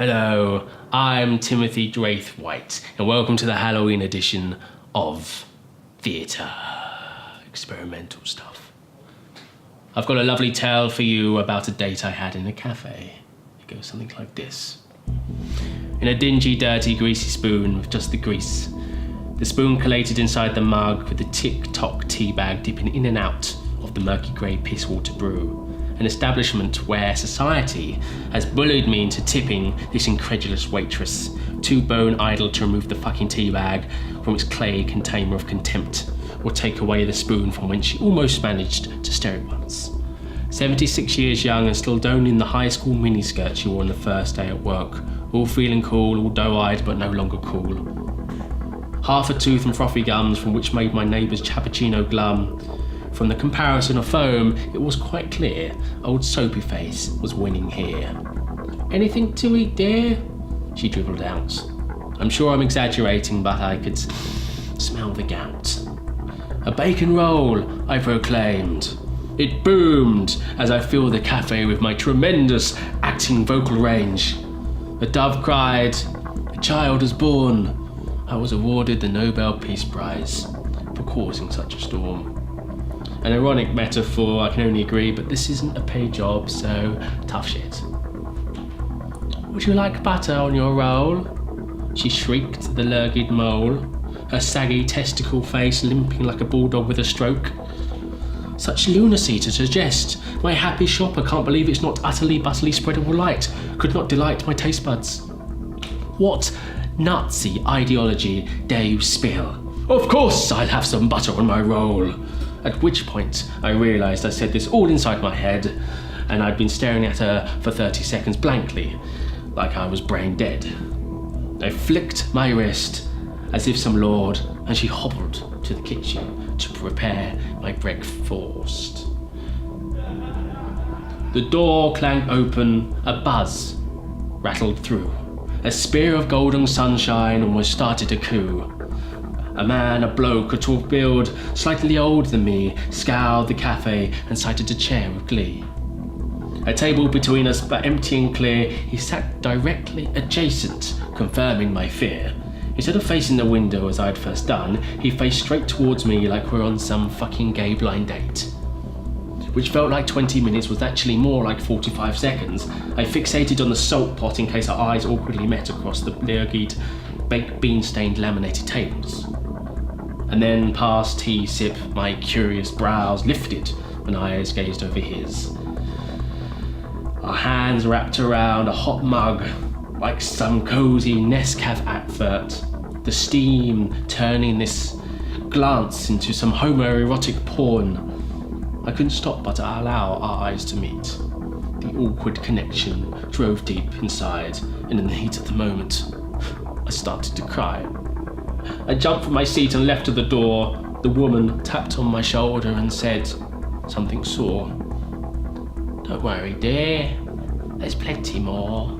Hello, I'm Timothy Draithwight, and welcome to the Halloween edition of Theatre. Experimental stuff. I've got a lovely tale for you about a date I had in a cafe. It goes something like this. In a dingy, dirty, greasy spoon with just the grease. The spoon collated inside the mug with the tick-tock tea bag dipping in and out of the murky grey piss-water brew. An establishment where society has bullied me into tipping this incredulous waitress, too bone-idle to remove the fucking tea bag from its clay container of contempt, or take away the spoon from whence she almost managed to stir it once. 76 years young and still donning the high school miniskirt she wore on the first day at work, all feeling cool, all doe-eyed but no longer cool. Half a tooth and frothy gums from which made my neighbour's cappuccino glum. From the comparison of foam, it was quite clear old Soapy Face was winning here. Anything to eat, dear? She dribbled out. I'm sure I'm exaggerating, but I could smell the gout. A bacon roll, I proclaimed. It boomed as I filled the cafe with my tremendous acting vocal range. A dove cried, a child was born. I was awarded the Nobel Peace Prize for causing such a storm. An ironic metaphor, I can only agree, but this isn't a paid job, so tough shit. Would you like butter on your roll? She shrieked at the lurgid mole, her saggy testicle face limping like a bulldog with a stroke. Such lunacy to suggest. My happy shopper can't believe it's not utterly butterly spreadable light, could not delight my taste buds. What Nazi ideology dare you spill? Of course I'll have some butter on my roll. At which point I realised I said this all inside my head, and I'd been staring at her for 30 seconds blankly, like I was brain dead. I flicked my wrist as if some lord, and she hobbled to the kitchen to prepare my breakfast. The door clanged open, a buzz rattled through. A spear of golden sunshine almost started to coo. A man, a bloke, a tall build, slightly older than me, scoured the cafe and sighted a chair with glee. A table between us, but empty and clear, he sat directly adjacent, confirming my fear. Instead of facing the window as I'd first done, he faced straight towards me like we're on some fucking gay blind date. Which felt like 20 minutes was actually more like 45 seconds. I fixated on the salt pot in case our eyes awkwardly met across the lurgied, baked bean-stained laminated tables. And then past tea sip, my curious brows lifted when eyes gazed over his. Our hands wrapped around a hot mug like some cozy Nescafe advert, the steam turning this glance into some homoerotic porn. I couldn't stop but to allow our eyes to meet. The awkward connection drove deep inside, and in the heat of the moment, I started to cry. I jumped from my seat and left to the door. The woman tapped on my shoulder and said something sore. Don't worry, dear. There's plenty more.